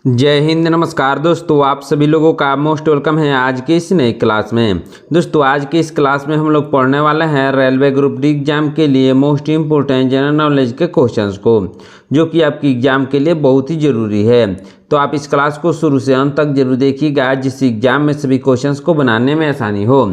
जय हिंद, नमस्कार दोस्तों। आप सभी लोगों का मोस्ट वेलकम है आज के इस नई क्लास में। दोस्तों आज के इस क्लास में हम लोग पढ़ने वाले हैं रेलवे ग्रुप डी एग्जाम के लिए मोस्ट इम्पोर्टेंट जनरल नॉलेज के क्वेश्चंस को, जो कि आपकी एग्जाम के लिए बहुत ही ज़रूरी है। तो आप इस क्लास को शुरू से अंत तक जरूर देखिएगा, जिससे एग्जाम में सभी क्वेश्चंस को बनाने में आसानी हो।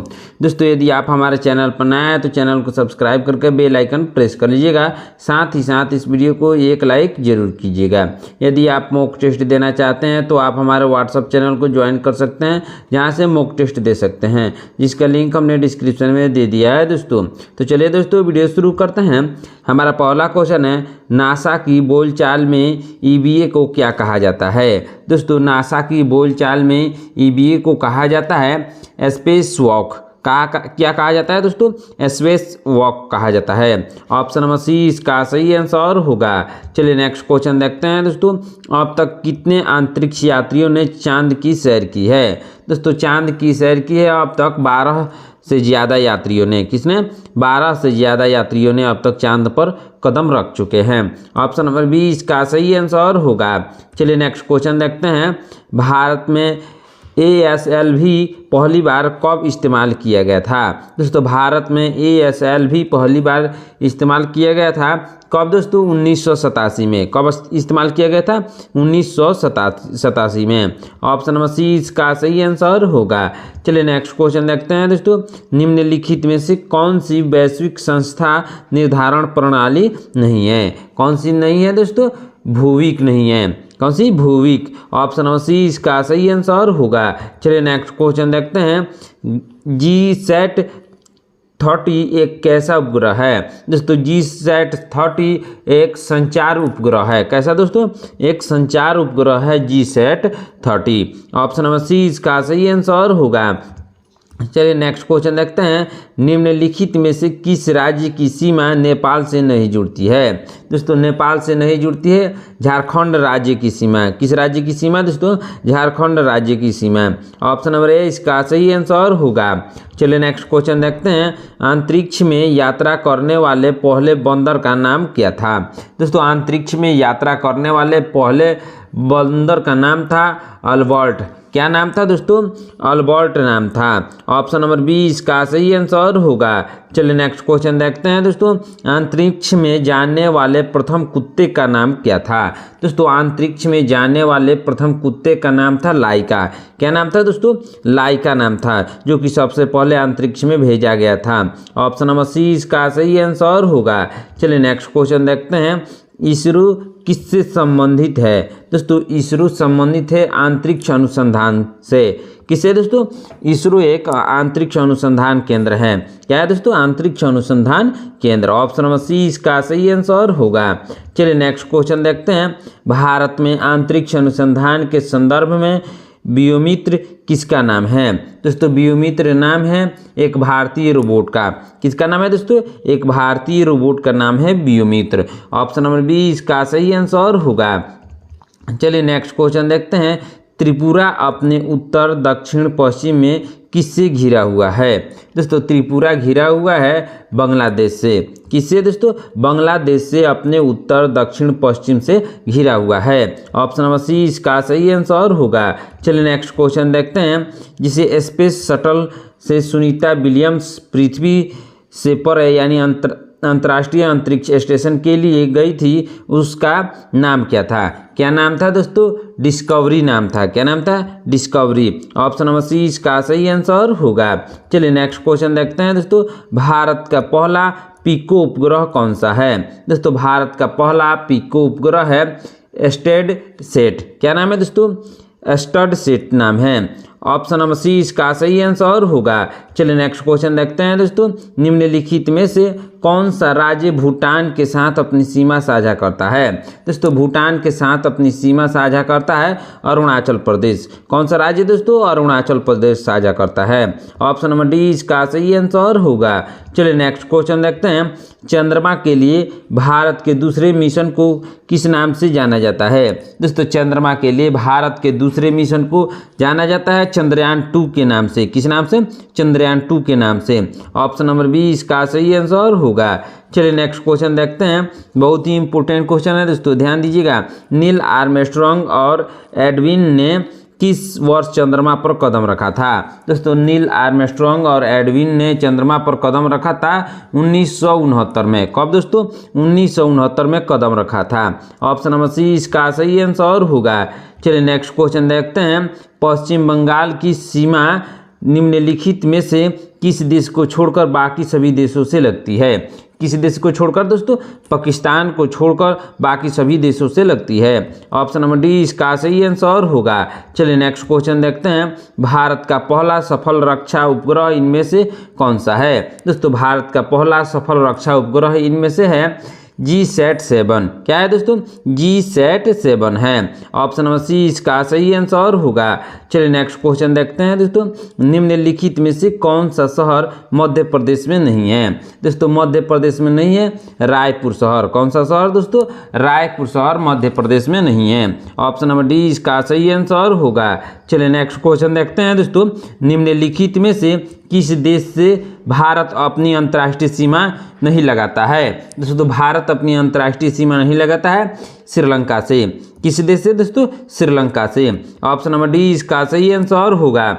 दोस्तों यदि आप हमारे चैनल पर नए हैं तो चैनल को सब्सक्राइब करके बेल आइकन प्रेस कर लीजिएगा। साथ ही साथ इस वीडियो को एक लाइक जरूर कीजिएगा। यदि आप मॉक टेस्ट देना चाहते हैं तो आप हमारे व्हाट्सएप चैनल को ज्वाइन कर सकते हैं, जहाँ से मॉक टेस्ट दे सकते हैं, जिसका लिंक हमने डिस्क्रिप्शन में दे दिया है दोस्तों। तो चलिए दोस्तों वीडियो शुरू करते हैं। हमारा पहला क्वेश्चन है, नासा की बोलचाल में ईबीए को क्या कहा जाता है। दोस्तों नासा की बोलचाल में ईबीए को कहा जाता है स्पेस वॉक। क्या कहा जाता है दोस्तों? स्पेस वॉक कहा जाता है। ऑप्शन नंबर सी इसका सही आंसर होगा। चलिए नेक्स्ट क्वेश्चन देखते हैं दोस्तों। अब तक कितने अंतरिक्ष यात्रियों ने चांद की सैर की है? दोस्तों चांद की सैर की है अब तक 12 से ज़्यादा यात्रियों ने। किसने? 12 से ज़्यादा यात्रियों ने अब तक चांद पर कदम रख चुके हैं। ऑप्शन नंबर बी इसका सही आंसर होगा। चलिए नेक्स्ट क्वेश्चन देखते हैं। भारत में ASLV पहली बार कब इस्तेमाल किया गया था? दोस्तों भारत में ASLV पहली बार इस्तेमाल किया गया था कब दोस्तों? 1987 में। कब इस्तेमाल किया गया था? 1987 में। ऑप्शन नंबर सी इसका सही आंसर होगा। चलिए नेक्स्ट क्वेश्चन देखते हैं दोस्तों। निम्नलिखित में से कौन सी वैश्विक संस्था निर्धारण प्रणाली नहीं है? कौन सी नहीं है दोस्तों? भूविक नहीं है। कौन सी? भूविक। ऑप्शन नंबर सी इसका सही आंसर होगा। चलिए नेक्स्ट क्वेश्चन देखते हैं। GSAT-30 एक कैसा उपग्रह है? दोस्तों GSAT-30 एक संचार उपग्रह है। कैसा दोस्तों? एक संचार उपग्रह है GSAT-30। ऑप्शन नंबर सी इसका सही आंसर होगा। चलिए नेक्स्ट क्वेश्चन देखते हैं। निम्नलिखित में से किस राज्य की सीमा नेपाल से नहीं जुड़ती है? दोस्तों नेपाल से नहीं जुड़ती है झारखंड राज्य की सीमा। किस राज्य की सीमा दोस्तों? झारखंड राज्य की सीमा। ऑप्शन नंबर ए इसका सही आंसर होगा। चलिए नेक्स्ट क्वेश्चन देखते हैं। अंतरिक्ष में यात्रा करने वाले पहले बंदर का नाम क्या था? दोस्तों अंतरिक्ष में यात्रा करने वाले पहले बंदर का नाम था अल्बर्ट। क्या नाम था दोस्तों? अल्बर्ट नाम था। ऑप्शन नंबर बी इसका सही आंसर होगा। चलिए नेक्स्ट क्वेश्चन देखते हैं दोस्तों। अंतरिक्ष में जाने वाले प्रथम कुत्ते का नाम क्या था? दोस्तों अंतरिक्ष में जाने वाले प्रथम कुत्ते का नाम था लाइका। क्या नाम था दोस्तों? लाइका नाम था, जो कि सबसे पहले अंतरिक्ष में भेजा गया था। ऑप्शन नंबर सी इसका सही आंसर होगा। चलिए नेक्स्ट क्वेश्चन देखते हैं। इसरो किससे संबंधित है? दोस्तों इसरो संबंधित है अंतरिक्ष अनुसंधान से। किससे दोस्तों? इसरो एक अंतरिक्ष अनुसंधान केंद्र है। क्या है दोस्तों? अंतरिक्ष अनुसंधान केंद्र। ऑप्शन नंबर सी इसका सही आंसर होगा। चलिए नेक्स्ट क्वेश्चन देखते हैं। भारत में अंतरिक्ष अनुसंधान के संदर्भ में व्योमित्र किसका नाम है? दोस्तों व्योमित्र नाम है एक भारतीय रोबोट का। किसका नाम है दोस्तों? एक भारतीय रोबोट का नाम है व्योमित्र। ऑप्शन नंबर बी इसका सही आंसर होगा। चलिए नेक्स्ट क्वेश्चन देखते हैं। त्रिपुरा अपने उत्तर दक्षिण पश्चिम में किससे घिरा हुआ है? दोस्तों त्रिपुरा घिरा हुआ है बांग्लादेश से। किससे दोस्तों? बांग्लादेश से अपने उत्तर दक्षिण पश्चिम से घिरा हुआ है। ऑप्शन नंबर सी इसका सही आंसर होगा। चलिए नेक्स्ट क्वेश्चन देखते हैं। जिसे स्पेस शटल से सुनीता विलियम्स पृथ्वी से पर यानी अंतर्राष्ट्रीय अंतरिक्ष स्टेशन के लिए गई थी, उसका नाम क्या था? क्या नाम था दोस्तों? डिस्कवरी नाम था। क्या नाम था? डिस्कवरी। ऑप्शन नंबर सी इसका सही आंसर होगा। चलिए नेक्स्ट क्वेश्चन देखते हैं दोस्तों। भारत का पहला पिको उपग्रह कौन सा है? दोस्तों भारत का पहला पिको उपग्रह है स्टडसेट। क्या नाम है दोस्तों? स्टडसेट नाम है। ऑप्शन नंबर सी इसका सही आंसर होगा। चलिए नेक्स्ट क्वेश्चन देखते हैं दोस्तों। निम्नलिखित में से कौन सा राज्य भूटान के साथ अपनी सीमा साझा करता है? दोस्तों भूटान के साथ अपनी सीमा साझा करता है अरुणाचल प्रदेश। कौन सा राज्य दोस्तों? अरुणाचल प्रदेश साझा करता है। ऑप्शन नंबर डी इसका सही आंसर होगा। चलिए नेक्स्ट क्वेश्चन देखते हैं। चंद्रमा के लिए भारत के दूसरे मिशन को किस नाम से जाना जाता है? दोस्तों चंद्रमा के लिए भारत के दूसरे मिशन को जाना जाता है चंद्रयान 2 के नाम से। किस नाम से? चंद्रयान 2 के नाम से। ऑप्शन नंबर बी इसका सही आंसर होगा। होगा। चलिए नेक्स्ट क्वेश्चन देखते हैं, बहुत ही इंपॉर्टेंट क्वेश्चन है दोस्तों, ध्यान दीजिएगा। नील आर्मस्ट्रॉन्ग और एडविन ने किस वर्ष चंद्रमा पर कदम रखा था? दोस्तों नील आर्मस्ट्रॉन्ग और एडविन ने चंद्रमा पर कदम रखा था 1969 में। कब दोस्तों? 1969 में कदम रखा था। ऑप्शन नंबर सी इसका सही आंसर होगा। चलिए नेक्स्ट क्वेश्चन देखते हैं, पश्चिम बंगाल की सीमा निम्नलिखित में से किस देश को छोड़कर बाकी सभी देशों से लगती है? किस देश को छोड़कर दोस्तों? पाकिस्तान को छोड़कर बाकी सभी देशों से लगती है। ऑप्शन नंबर डी इसका सही आंसर होगा। चलिए नेक्स्ट क्वेश्चन देखते हैं, भारत का पहला सफल रक्षा उपग्रह इनमें से कौन सा है? दोस्तों भारत का पहला सफल रक्षा उपग्रह इनमें से है GSAT-7। क्या है दोस्तों? GSAT-7 है। ऑप्शन नंबर सी इसका सही आंसर होगा। चलिए नेक्स्ट क्वेश्चन देखते हैं दोस्तों, निम्नलिखित में से कौन सा शहर मध्य प्रदेश में नहीं है? दोस्तों मध्य प्रदेश में नहीं है रायपुर शहर। कौन सा शहर दोस्तों? रायपुर शहर मध्य प्रदेश में नहीं है। ऑप्शन नंबर डी इसका सही आंसर होगा। चलिए नेक्स्ट क्वेश्चन देखते हैं दोस्तों, निम्नलिखित में से किस देश से भारत अपनी अंतर्राष्ट्रीय सीमा नहीं लगाता है? दोस्तों भारत अपनी अंतर्राष्ट्रीय सीमा नहीं लगाता है श्रीलंका से। किस देश से दोस्तों? श्रीलंका से। ऑप्शन नंबर डी इसका सही आंसर होगा।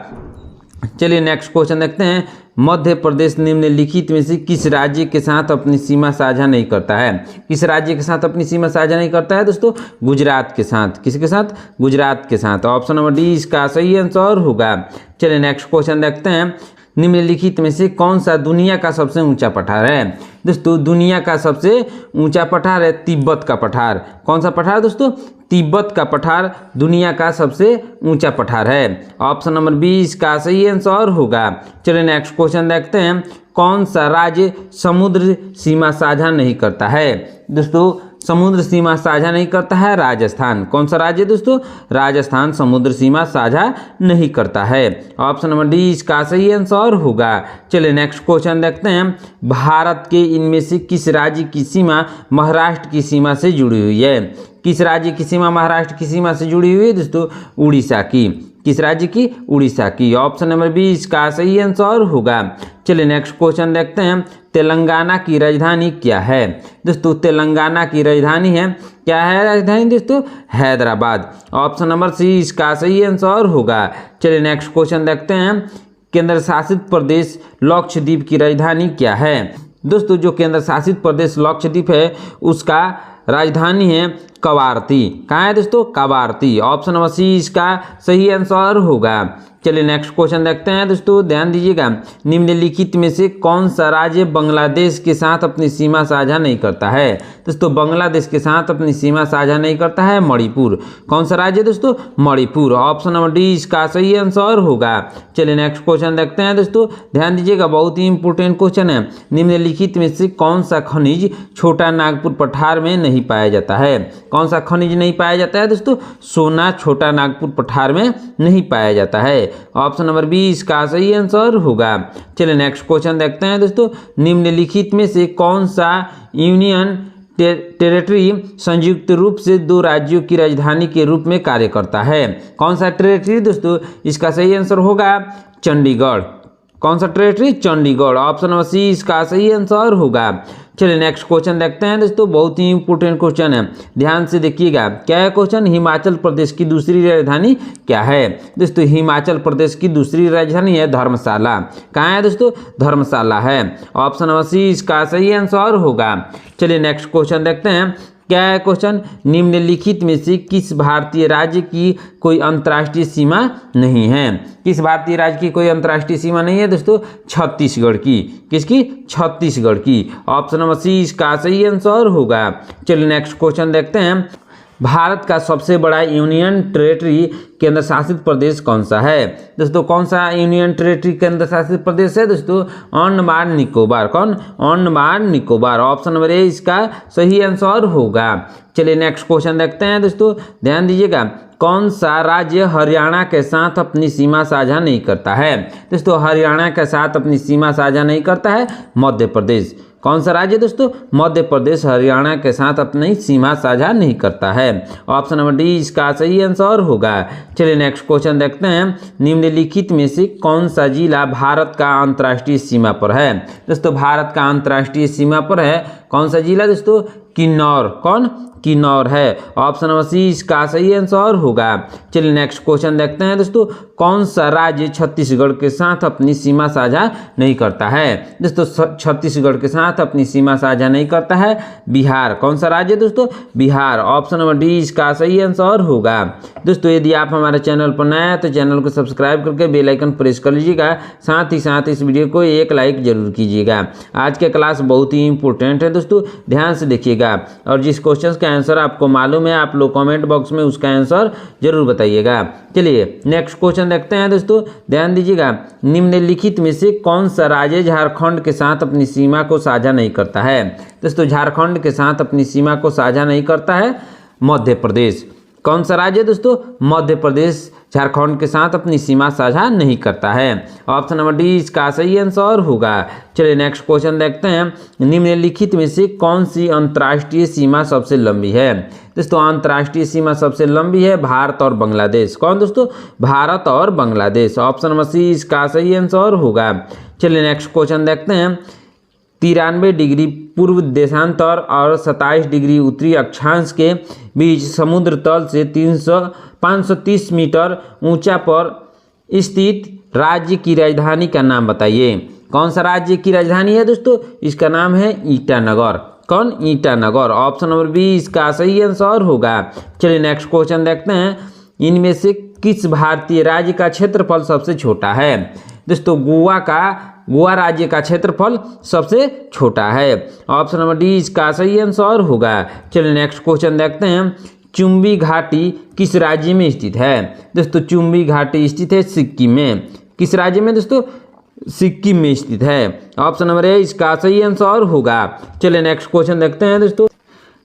चलिए नेक्स्ट क्वेश्चन देखते हैं, मध्य प्रदेश निम्नलिखित में से किस राज्य के साथ अपनी सीमा साझा नहीं करता है? किस राज्य के साथ अपनी सीमा साझा नहीं करता है दोस्तों? गुजरात के साथ। किसके साथ? गुजरात के साथ। ऑप्शन नंबर डी इसका सही आंसर होगा। चलिए नेक्स्ट क्वेश्चन देखते हैं, निम्नलिखित में से कौन सा दुनिया का सबसे ऊंचा पठार है? दोस्तों दुनिया का सबसे ऊंचा पठार है तिब्बत का पठार। कौन सा पठार दोस्तों? तिब्बत का पठार दुनिया का सबसे ऊंचा पठार है। ऑप्शन नंबर बी इसका सही आंसर होगा। चलिए नेक्स्ट क्वेश्चन देखते हैं, कौन सा राज्य समुद्र सीमा साझा नहीं करता है? दोस्तों समुद्र सीमा साझा नहीं करता है राजस्थान। कौन सा राज्य दोस्तों? राजस्थान समुद्र सीमा साझा नहीं करता है। ऑप्शन नंबर डी इसका सही आंसर होगा। चलिए नेक्स्ट क्वेश्चन देखते हैं, भारत के इनमें से किस राज्य की सीमा महाराष्ट्र की सीमा से जुड़ी हुई है? किस राज्य की सीमा महाराष्ट्र की सीमा से जुड़ी हुई है दोस्तों? उड़ीसा की। किस राज्य की? उड़ीसा की। ऑप्शन नंबर बी इसका सही आंसर होगा। चलिए नेक्स्ट क्वेश्चन देखते हैं, तेलंगाना की राजधानी क्या है? दोस्तों तेलंगाना की राजधानी है, क्या है राजधानी दोस्तों? हैदराबाद। ऑप्शन नंबर सी इसका सही आंसर होगा। चलिए नेक्स्ट क्वेश्चन देखते हैं, केंद्र शासित प्रदेश लक्षद्वीप की राजधानी क्या है? दोस्तों जो केंद्र शासित प्रदेश लक्षद्वीप है उसका राजधानी है कवारती। कहाँ है दोस्तों? कवारती। ऑप्शन नंबर सी इसका सही आंसर होगा। चलिए नेक्स्ट क्वेश्चन देखते हैं दोस्तों, ध्यान दीजिएगा, निम्नलिखित में से कौन सा राज्य बांग्लादेश के साथ अपनी सीमा साझा नहीं करता है? दोस्तों बांग्लादेश के साथ अपनी सीमा साझा नहीं करता है मणिपुर। कौन सा राज्य दोस्तों? मणिपुर। ऑप्शन नंबर डी इसका सही आंसर होगा। चलिए नेक्स्ट क्वेश्चन देखते हैं दोस्तों, ध्यान दीजिएगा, बहुत ही इंपॉर्टेंट क्वेश्चन है, निम्नलिखित में से कौन सा खनिज छोटा नागपुर पठार में नहीं पाया जाता है? कौन सा खनिज नहीं पाया जाता है दोस्तों? सोना छोटा नागपुर पठार में नहीं पाया जाता है। ऑप्शन नंबर बी इसका सही आंसर होगा। चलिए नेक्स्ट क्वेश्चन देखते हैं दोस्तों, निम्नलिखित में से कौन सा यूनियन टेरिटरी संयुक्त रूप से दो राज्यों की राजधानी के रूप में कार्य करता है? कौन सा टेरिटरी दोस्तों? इसका सही आंसर होगा चंडीगढ़। कौन सा territory? Chandigarh. Option number C इसका सही आंसर होगा। चलिए नेक्स्ट क्वेश्चन देखते हैं दोस्तों, बहुत ही इंपॉर्टेंट क्वेश्चन है, ध्यान से देखिएगा। क्या है क्वेश्चन? हिमाचल प्रदेश की दूसरी राजधानी क्या है? दोस्तों हिमाचल प्रदेश की दूसरी राजधानी है धर्मशाला। कहाँ है दोस्तों? धर्मशाला है। ऑप्शन नंबर सी इसका सही आंसर होगा। चलिए नेक्स्ट क्वेश्चन देखते हैं, क्या है क्वेश्चन? निम्नलिखित में से किस भारतीय राज्य की कोई अंतर्राष्ट्रीय सीमा नहीं है? किस भारतीय राज्य की कोई अंतर्राष्ट्रीय सीमा नहीं है दोस्तों? छत्तीसगढ़ की। किसकी? छत्तीसगढ़ की। ऑप्शन नंबर सी इसका सही आंसर होगा। चलिए नेक्स्ट क्वेश्चन देखते हैं, भारत का सबसे बड़ा यूनियन टेरिटरी केंद्र शासित प्रदेश कौन सा है? दोस्तों कौन सा यूनियन टेरिटरी केंद्र शासित प्रदेश है दोस्तों? अंडमान निकोबार। कौन? Andaman Nicobar. Option number A इसका सही आंसर होगा। चलिए नेक्स्ट क्वेश्चन देखते हैं दोस्तों, ध्यान दीजिएगा, कौन सा राज्य हरियाणा के साथ अपनी सीमा साझा नहीं करता है? दोस्तों हरियाणा के साथ अपनी सीमा साझा नहीं करता है मध्य प्रदेश। कौन सा राज्य दोस्तों? मध्य प्रदेश हरियाणा के साथ अपनी सीमा साझा नहीं करता है। ऑप्शन नंबर डी इसका सही आंसर होगा। चलिए नेक्स्ट क्वेश्चन देखते हैं। निम्नलिखित में से कौन सा जिला भारत का अंतर्राष्ट्रीय सीमा पर है? दोस्तों भारत का अंतर्राष्ट्रीय सीमा पर है कौन सा जिला दोस्तों? किन्नौर। कौन? किन्नौर है। ऑप्शन नंबर सी इसका सही आंसर होगा। चलिए नेक्स्ट क्वेश्चन देखते हैं दोस्तों। कौन सा राज्य छत्तीसगढ़ के साथ अपनी सीमा साझा नहीं करता है? दोस्तों छत्तीसगढ़ के साथ अपनी सीमा साझा नहीं करता है बिहार। कौन सा राज्य दोस्तों? बिहार। ऑप्शन नंबर डी इसका सही आंसर होगा। दोस्तों यदि आप हमारे चैनल पर नए हैं तो चैनल को सब्सक्राइब करके बेल आइकन प्रेस कर लीजिएगा। साथ ही साथ इस वीडियो को एक लाइक जरूर कीजिएगा। आज के क्लास बहुत ही इंपॉर्टेंट है दोस्तों, ध्यान से देखिएगा और जिस क्वेश्चन का आंसर आपको मालूम है आप लोग कमेंट बॉक्स में उसका आंसर जरूर बताइएगा। चलिए नेक्स्ट क्वेश्चन देखते हैं दोस्तों, ध्यान दीजिएगा। निम्नलिखित में से कौन सा राज्य झारखंड के साथ अपनी सीमा को साझा नहीं करता है? दोस्तों झारखंड के साथ अपनी सीमा को साझा नहीं करता है मध्य प्रदेश। कौन सा राज्य दोस्तों? मध्य प्रदेश झारखंड के साथ अपनी सीमा साझा नहीं करता है। ऑप्शन नंबर डी इसका सही आंसर होगा। चलिए नेक्स्ट क्वेश्चन देखते हैं। निम्नलिखित में से कौन सी अंतर्राष्ट्रीय सीमा सबसे लंबी है? दोस्तों अंतर्राष्ट्रीय सीमा सबसे लंबी है भारत और बांग्लादेश। कौन दोस्तों? भारत और बांग्लादेश। ऑप्शन नंबर सी इसका सही आंसर होगा। चलिए नेक्स्ट क्वेश्चन देखते हैं। 93 डिग्री पूर्व देशांतर और 27 डिग्री उत्तरी अक्षांश के बीच समुद्र तल से 530 मीटर ऊंचा पर स्थित राज्य की राजधानी का नाम बताइए। कौन सा राज्य की राजधानी है दोस्तों? इसका नाम है ईटानगर। कौन? ईटानगर। ऑप्शन नंबर बी इसका सही आंसर होगा। चलिए नेक्स्ट क्वेश्चन देखते हैं। इनमें से किस भारतीय राज्य का क्षेत्रफल सबसे छोटा है? दोस्तों गोवा राज्य का क्षेत्रफल सबसे छोटा है। ऑप्शन नंबर डी इसका सही आंसर होगा। चलिए नेक्स्ट क्वेश्चन देखते हैं। चुंबी घाटी किस राज्य में स्थित है? दोस्तों चुंबी घाटी स्थित है सिक्किम में। किस राज्य में दोस्तों? सिक्किम में स्थित है। ऑप्शन नंबर ए इसका सही आंसर होगा। चलिए नेक्स्ट क्वेश्चन देखते हैं दोस्तों।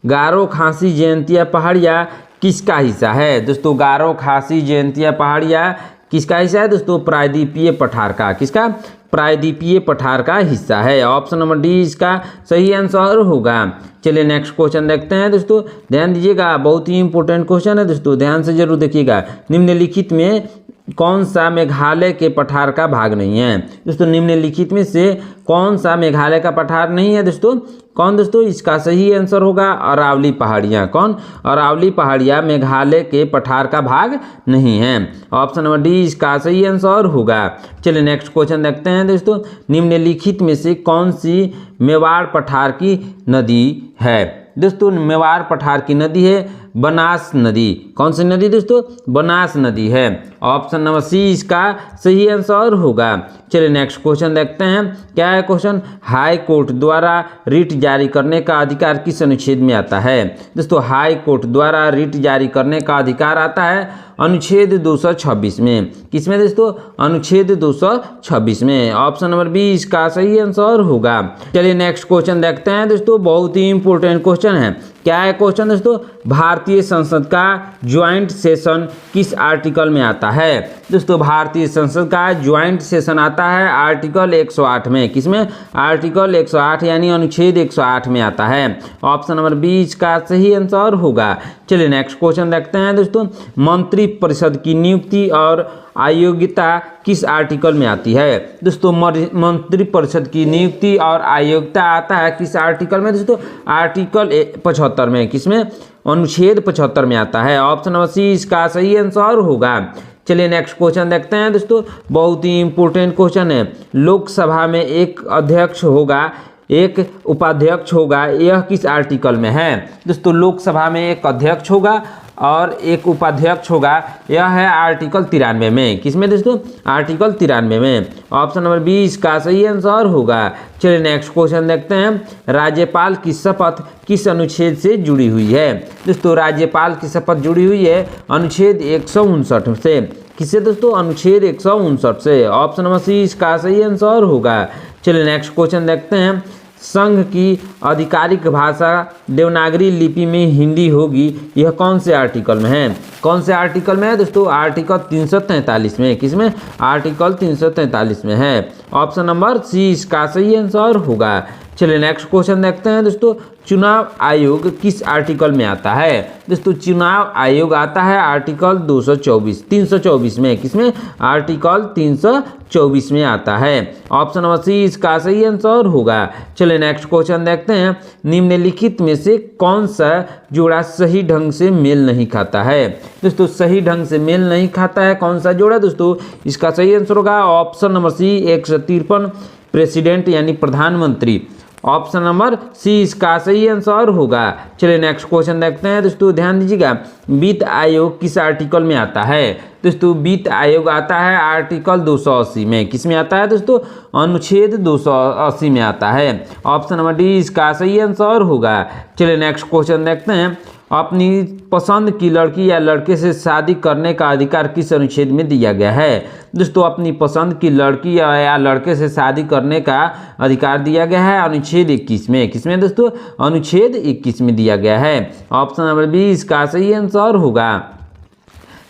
गारो खासी जयंतिया पहाड़िया किसका हिस्सा है? दोस्तों गारो खासी जयंतिया पहाड़िया किसका हिस्सा है दोस्तों? प्रायद्वीपीय पठार का। किसका? प्रायद्वीपीय पठार का हिस्सा है। ऑप्शन नंबर डी इसका सही आंसर होगा। चलिए नेक्स्ट क्वेश्चन देखते हैं दोस्तों, ध्यान दीजिएगा, बहुत ही इंपॉर्टेंट क्वेश्चन है दोस्तों, ध्यान से जरूर देखिएगा। निम्नलिखित में कौन सा मेघालय के पठार का भाग नहीं है? दोस्तों निम्नलिखित में से कौन सा मेघालय का पठार नहीं है दोस्तों? कौन दोस्तों? इसका सही आंसर होगा अरावली पहाड़ियाँ। कौन? अरावली पहाड़ियाँ मेघालय के पठार का भाग नहीं है। ऑप्शन नंबर डी इसका सही आंसर होगा। चलिए नेक्स्ट क्वेश्चन देखते हैं दोस्तों। निम्नलिखित में से कौन सी मेवाड़ पठार की नदी है? दोस्तों मेवाड़ पठार की नदी है बनास नदी। कौन सी नदी दोस्तों? बनास नदी है। ऑप्शन नंबर सी इसका सही आंसर होगा। चलिए नेक्स्ट क्वेश्चन देखते हैं, क्या है क्वेश्चन? हाई कोर्ट द्वारा रिट जारी करने का अधिकार किस अनुच्छेद में आता है? दोस्तों हाई कोर्ट द्वारा रिट जारी करने का अधिकार आता है अनुच्छेद 226 में। किसमें दोस्तों? अनुच्छेद 226 में। ऑप्शन नंबर बी इसका सही आंसर होगा। चलिए नेक्स्ट क्वेश्चन देखते हैं दोस्तों, बहुत ही इंपॉर्टेंट क्वेश्चन है। क्या है क्वेश्चन दोस्तों? भारतीय संसद का ज्वाइंट सेशन किस आर्टिकल में आता है? दोस्तों भारतीय संसद का ज्वाइंट सेशन आता है आर्टिकल 108 में। किसमें? आर्टिकल 108 यानी अनुच्छेद 108 में आता है। ऑप्शन नंबर बी इसका सही आंसर होगा। चलिए नेक्स्ट क्वेश्चन देखते हैं दोस्तों, मंत्री परिषद की नियुक्ति और अयोग्यता किस आर्टिकल में आती है? दोस्तों मंत्री परिषद की नियुक्ति और अयोग्यता आता है किस आर्टिकल में दोस्तों? आर्टिकल 75 में। किसमें? अनुच्छेद 75 में आता है। ऑप्शन नंबर सी इसका सही आंसर होगा। चलिए नेक्स्ट क्वेश्चन देखते हैं दोस्तों, बहुत ही इंपॉर्टेंट क्वेश्चन है। लोकसभा में एक अध्यक्ष होगा, एक उपाध्यक्ष होगा, यह किस आर्टिकल में है? दोस्तों लोकसभा में एक अध्यक्ष होगा और एक उपाध्यक्ष होगा, यह है आर्टिकल 93 में। किसमें दोस्तों? आर्टिकल 93 में। ऑप्शन नंबर बी इसका सही आंसर होगा। चलिए नेक्स्ट क्वेश्चन देखते हैं, राज्यपाल की शपथ किस अनुच्छेद से जुड़ी हुई है? दोस्तों राज्यपाल की शपथ जुड़ी हुई है अनुच्छेद 159 से। किससे दोस्तों? अनुच्छेद 159 से। ऑप्शन नंबर सी इसका सही आंसर होगा। चलिए नेक्स्ट क्वेश्चन देखते हैं, संघ की आधिकारिक भाषा देवनागरी लिपि में हिंदी होगी, यह कौन से आर्टिकल में है? कौन से आर्टिकल में है दोस्तों? आर्टिकल 343 में। किसमें? आर्टिकल 343 में है। ऑप्शन नंबर सी इसका सही आंसर होगा। चलिए नेक्स्ट क्वेश्चन देखते हैं दोस्तों, चुनाव आयोग किस आर्टिकल में आता है? दोस्तों चुनाव आयोग आता है आर्टिकल 324 में। किसमें? आर्टिकल 324 में आता है। ऑप्शन नंबर सी इसका सही आंसर होगा। चलिए नेक्स्ट क्वेश्चन देखते हैं, निम्नलिखित में से कौन सा जोड़ा सही ढंग से मेल नहीं खाता है? दोस्तों सही ढंग से मेल नहीं खाता है कौन सा जोड़ा? दोस्तों इसका सही आंसर होगा ऑप्शन नंबर सी 153 प्रेसिडेंट यानी प्रधानमंत्री। ऑप्शन नंबर सी इसका सही आंसर होगा। चलिए नेक्स्ट क्वेश्चन देखते हैं दोस्तों, ध्यान दीजिएगा, वित्त आयोग किस आर्टिकल में आता है? दोस्तों वित्त आयोग आता है आर्टिकल 280 में। किस में आता है दोस्तों? अनुच्छेद 280 में आता है। ऑप्शन नंबर डी इसका सही आंसर होगा। चलिए नेक्स्ट क्वेश्चन देखते हैं, अपनी पसंद की लड़की या लड़के से शादी करने का अधिकार किस अनुच्छेद में दिया गया है? दोस्तों अपनी पसंद की लड़की या लड़के से शादी करने का अधिकार दिया गया है अनुच्छेद 21 में। किसमें दोस्तों? अनुच्छेद 21 में दिया गया है। ऑप्शन नंबर बी इसका सही आंसर होगा।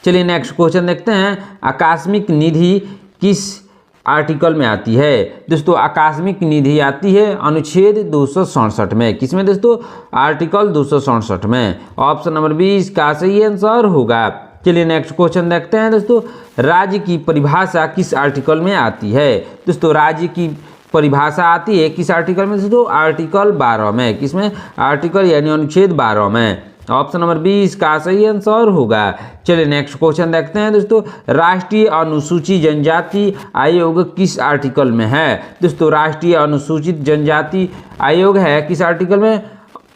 चलिए नेक्स्ट क्वेश्चन देखते हैं, आकस्मिक निधि किस आर्टिकल में आती है? दोस्तों आकस्मिक निधि आती है अनुच्छेद 267 में। किसमें दोस्तों? आर्टिकल 267 में। ऑप्शन नंबर बी इसका सही आंसर होगा। चलिए नेक्स्ट क्वेश्चन देखते हैं दोस्तों, राज्य की परिभाषा किस आर्टिकल में आती है? दोस्तों राज्य की परिभाषा आती है किस आर्टिकल में दोस्तों? आर्टिकल 12 में। किसमें? आर्टिकल यानी अनुच्छेद 12 में। ऑप्शन नंबर बी इसका सही आंसर होगा। चलिए नेक्स्ट क्वेश्चन देखते हैं दोस्तों, राष्ट्रीय अनुसूचित जनजाति आयोग किस आर्टिकल में है? दोस्तों राष्ट्रीय अनुसूचित जनजाति आयोग है किस आर्टिकल में?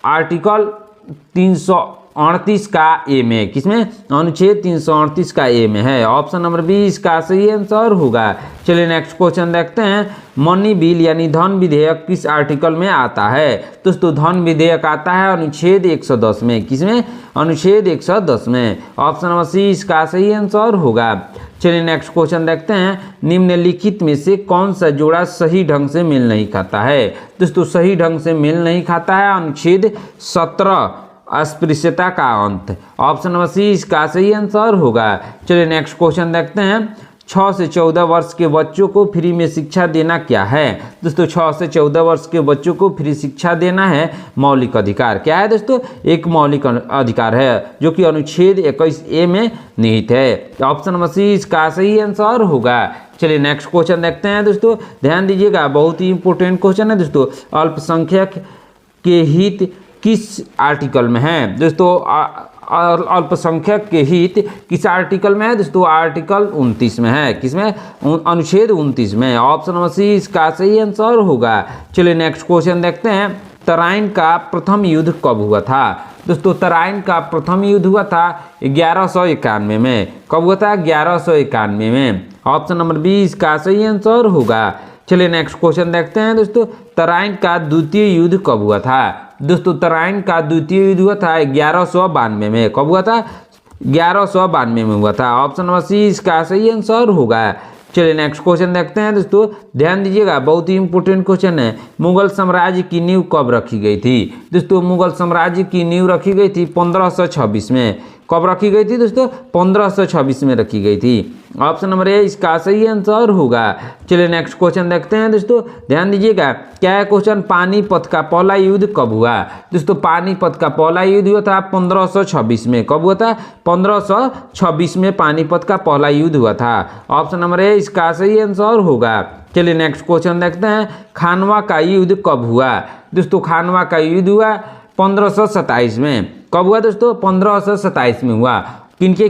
आर्टिकल 338 का ए में। किसमें? अनुच्छेद 338 का ए में है। ऑप्शन नंबर बी इसका सही आंसर होगा। चलिए नेक्स्ट क्वेश्चन देखते हैं, मनी बिल यानी धन विधेयक किस आर्टिकल में आता है? दोस्तों धन विधेयक आता है अनुच्छेद 110 में। किसमें? अनुच्छेद 110 में। ऑप्शन नंबर सी इसका सही आंसर होगा। चलिए नेक्स्ट क्वेश्चन देखते हैं, निम्नलिखित में से कौन सा जोड़ा सही ढंग से मेल नहीं खाता है? दोस्तों सही ढंग से मेल नहीं खाता है अनुच्छेद 17 अस्पृश्यता का अंत। ऑप्शन नंबर सी इसका सही आंसर होगा। चलिए नेक्स्ट क्वेश्चन देखते हैं, 6 से 14 वर्ष के बच्चों को फ्री में शिक्षा देना क्या है? दोस्तों 6 से 14 वर्ष के बच्चों को फ्री शिक्षा देना है मौलिक अधिकार। क्या है दोस्तों? एक मौलिक अधिकार है जो कि अनुच्छेद 21 ए में निहित है। ऑप्शन नंबर सी इसका सही आंसर होगा। चलिए नेक्स्ट क्वेश्चन देखते हैं दोस्तों, ध्यान दीजिएगा, बहुत ही इंपॉर्टेंट क्वेश्चन है दोस्तों, अल्पसंख्यक के हित किस आर्टिकल में है? दोस्तों अल्पसंख्यक के हित किस आर्टिकल में है? दोस्तों आर्टिकल 29 में है। किसमें? अनुच्छेद 29 में। ऑप्शन नंबर सी इसका सही आंसर होगा। चलिए नेक्स्ट क्वेश्चन देखते हैं, तराइन का प्रथम युद्ध कब हुआ था? दोस्तों तराइन का प्रथम युद्ध हुआ था 1191 में। कब हुआ था? 1191 में। ऑप्शन नंबर बी इसका सही आंसर होगा। चलिए नेक्स्ट क्वेश्चन देखते हैं दोस्तों, तराइन का द्वितीय युद्ध कब हुआ था? दोस्तों तराइन का द्वितीय युद्ध हुआ था 1192 में। कब हुआ था? 1192 में हुआ था। ऑप्शन नंबर सी इसका सही आंसर होगा। चलिए नेक्स्ट क्वेश्चन देखते हैं दोस्तों, ध्यान दीजिएगा, बहुत ही इंपॉर्टेंट क्वेश्चन है, मुगल साम्राज्य की नींव कब रखी गई थी? दोस्तों मुगल साम्राज्य की नींव रखी गई थी 1526 में। कब रखी गई थी दोस्तों? 1526 में रखी गई थी। ऑप्शन नंबर ए इसका सही आंसर होगा। चलिए नेक्स्ट क्वेश्चन देखते हैं दोस्तों, ध्यान दीजिएगा, क्या है क्वेश्चन, पानीपत का पहला युद्ध कब हुआ? दोस्तों पानीपत का पहला युद्ध हुआ था 1526 में। कब हुआ था? 1526 में पानीपत का पहला युद्ध हुआ था। ऑप्शन नंबर ए इसका सही आंसर होगा। चलिए नेक्स्ट क्वेश्चन देखते हैं, खानवा का युद्ध कब हुआ? दोस्तों खानवा का युद्ध हुआ 1527 में। कब हुआ दोस्तों? 1527 में हुआ। किनके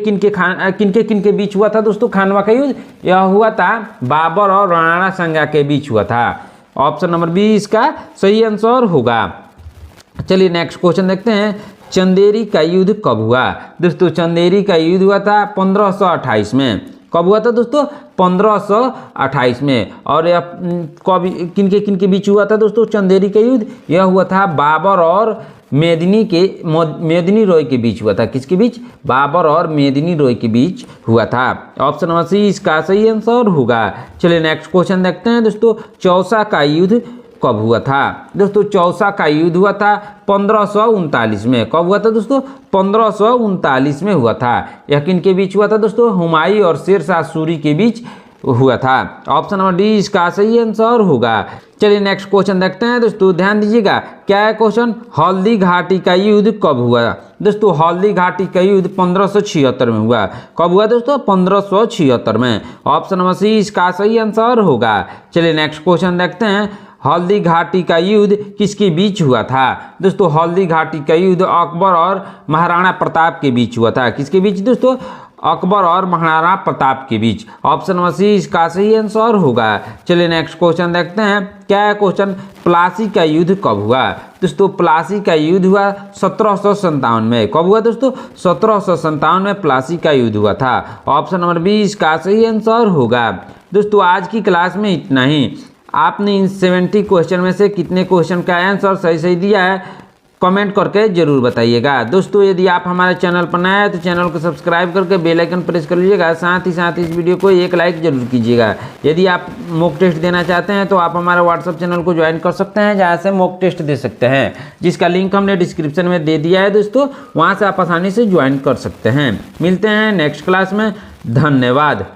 किनके बीच हुआ था दोस्तों खानवा का युद्ध? यह हुआ था बाबर और राणा संगा के बीच हुआ था। ऑप्शन नंबर बी इसका सही आंसर होगा। चलिए नेक्स्ट क्वेश्चन देखते हैं, चंदेरी का युद्ध कब हुआ? दोस्तों चंदेरी का युद्ध हुआ था 1528 में। कब हुआ था दोस्तों? 1528 में। और यह कब किनके बीच हुआ था दोस्तों चंदेरी का युद्ध? यह हुआ था बाबर और मेदिनी रॉय के बीच हुआ था। किसके बीच? बाबर और मेदिनी रॉय के बीच हुआ था। ऑप्शन नंबर सी इसका सही आंसर होगा। चलिए नेक्स्ट क्वेश्चन देखते हैं दोस्तों, चौसा का युद्ध कब हुआ था? दोस्तों चौसा का युद्ध हुआ था 1539 में। कब हुआ था दोस्तों? 1539 में हुआ था। यह किनके बीच हुआ था दोस्तों? हुमायूं और शेर शाह सूरी के बीच हुआ था। ऑप्शन नंबर डी इसका सही आंसर होगा। चलिए नेक्स्ट क्वेश्चन देखते हैं दोस्तों, ध्यान दीजिएगा। क्या है क्वेश्चन? हल्दी घाटी का युद्ध कब हुआ? दोस्तों हल्दी घाटी का युद्ध 1576 में हुआ। कब हुआ दोस्तों? 1576 में। ऑप्शन नंबर सी इसका सही आंसर होगा। चलिए नेक्स्ट क्वेश्चन देखते हैं। हल्दी घाटी का युद्ध किसके बीच हुआ था? दोस्तों हल्दी घाटी का युद्ध अकबर और महाराणा प्रताप के बीच हुआ था। किसके बीच दोस्तों? अकबर और महाराणा प्रताप के बीच। ऑप्शन नंबर सी इसका सही आंसर होगा। चलिए नेक्स्ट क्वेश्चन देखते हैं। क्या है क्वेश्चन? प्लासी का युद्ध कब हुआ? दोस्तों प्लासी का युद्ध हुआ 1757 में। कब हुआ दोस्तों? 1757 में प्लासी का युद्ध हुआ था। ऑप्शन नंबर बी इसका सही आंसर होगा। दोस्तों आज की क्लास में इतना ही। आपने इन 70 क्वेश्चन में से कितने क्वेश्चन का आंसर सही दिया है कमेंट करके जरूर बताइएगा। दोस्तों यदि आप हमारे चैनल पर नए हैं तो चैनल को सब्सक्राइब करके बेल आइकन प्रेस कर लीजिएगा। साथ ही इस वीडियो को एक लाइक जरूर कीजिएगा। यदि आप मॉक टेस्ट देना चाहते हैं तो आप हमारे व्हाट्सएप चैनल को ज्वाइन कर सकते हैं, जहाँ से मॉक टेस्ट दे सकते हैं, जिसका लिंक हमने डिस्क्रिप्शन में दे दिया है दोस्तों। वहाँ से आप आसानी से ज्वाइन कर सकते हैं। मिलते हैं नेक्स्ट क्लास में। धन्यवाद।